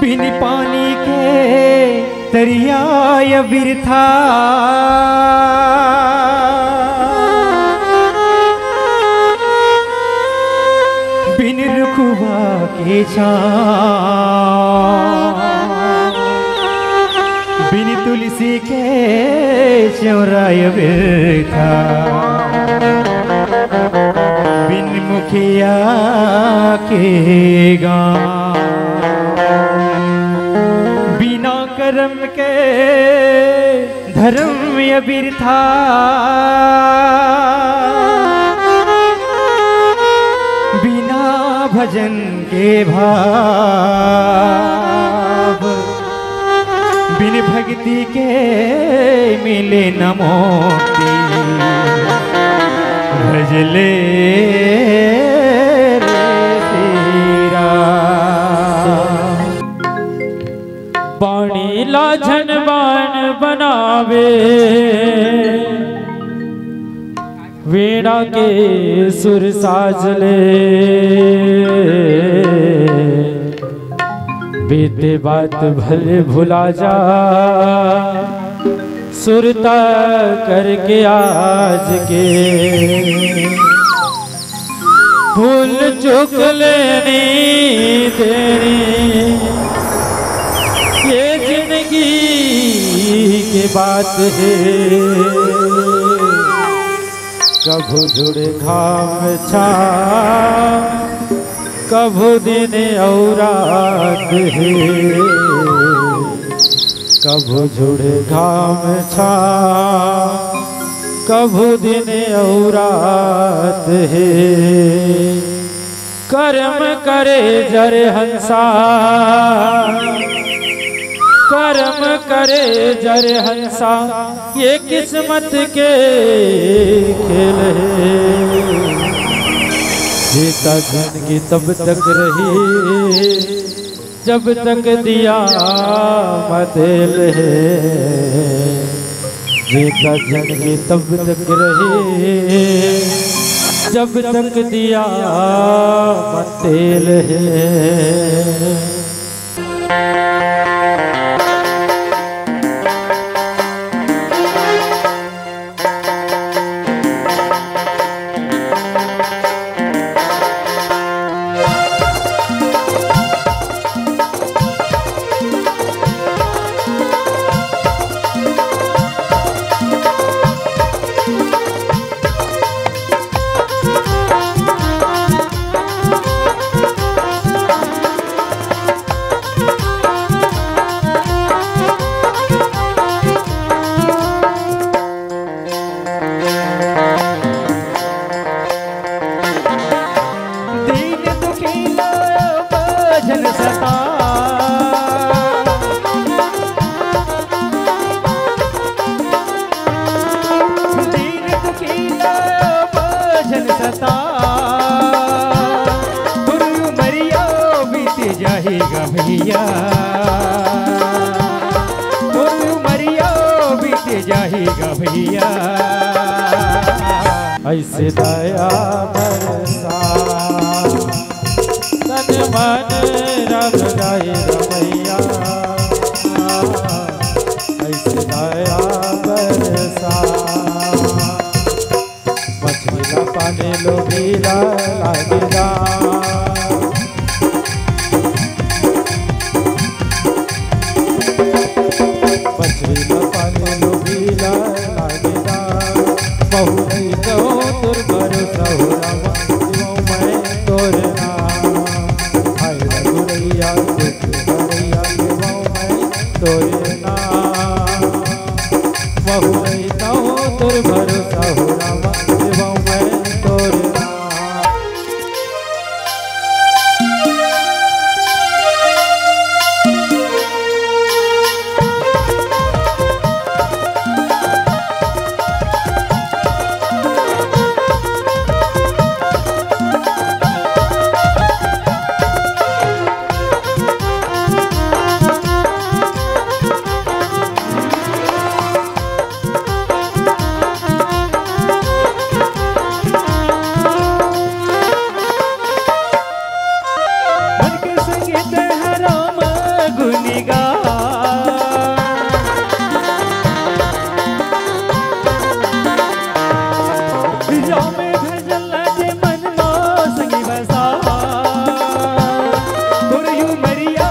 बिन पानी के दरिया बिरथा, बिन रुखवा के छाँव, बिन तुलसी के चौराय बिरथा, बिन मुखिया के गाँव, बिना कर्म के धर्म बिरथा, बिना भजन के भाव, बिन भक्ति के मिले न मोक्ति, भजले पानी लाझन बाण बनावे, वीणा के सुर साजले, बीते बात भले भुला जा, सुरता करके आज के, भूल चुक लेनी तेरी ये जिंदगी की बात है। कभू जुड़े घाम छा, कभू दिन और रात है, कभू जुड़े घाम छा, कभू दिन और रात है। कर्म करे जरे हंसा, कर्म करे जरे हंसा, ये किस्मत के खेल है। जीता जिंदगी तब तक रही जब तक दिया मतेल है, जीता जिंदगी तब तक रही जब तक दिया मतेल है। भैया मरिया बीत जाएगा भैया, ऐसे दया बरसा तन मन रब जाए रमैया, ऐसे दया बरसा मछली न पाने लोभीला लागेगा, बहु नहीं कहो तुर भरोसा हो रामा, मैं तोर नाम, हाय रघुरैया गुनिगा में भजल जे मन मा संगी बसा तोर यू मरिया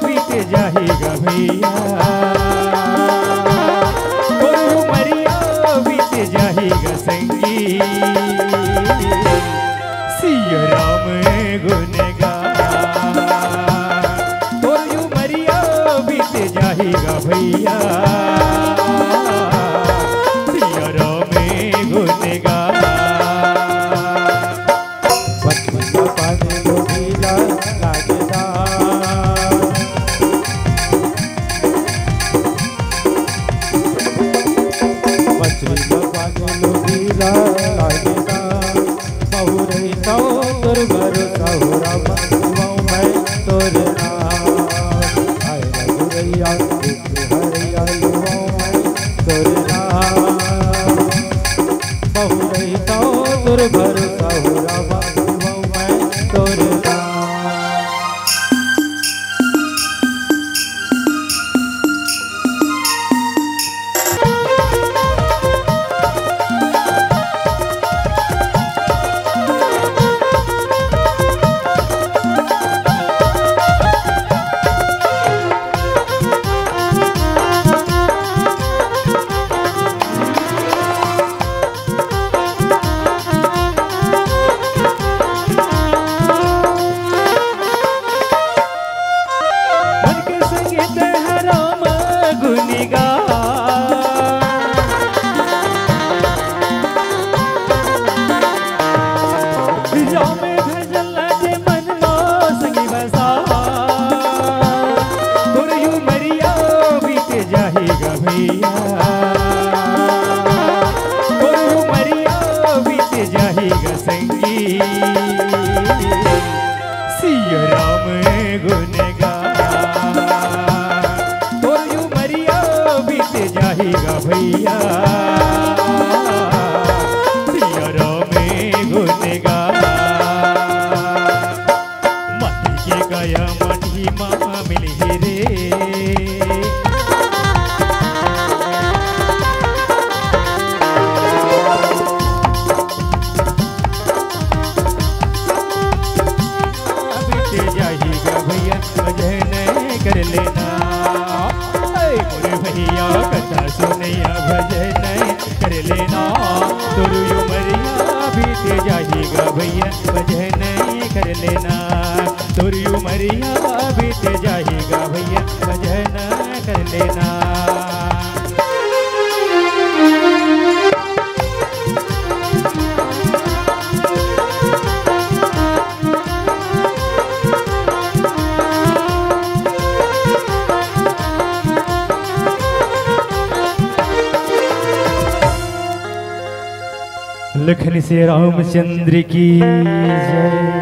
बीत जाएगा भैया तोर यू मरिया बीत जाएगा संगी सिया राम गुनगा तोर यू मरिया बीत जाएगा भैया सिया राम गुनगा जाएगा संगी सिया राम गुनगा तो यू मरिया बीत जाएगा भैया सिया राम गुनगा मटी के गया मटी माँ मिली रे कर लेना मोरे भैया कथा सुनैया भजन कर लेना तोर यू मरिया बीत जाएगा भैया भजन कर लेना तोर यू मरिया बीत जाएगा भैया भजन कर लेना लखन से रामचंद्र की जय।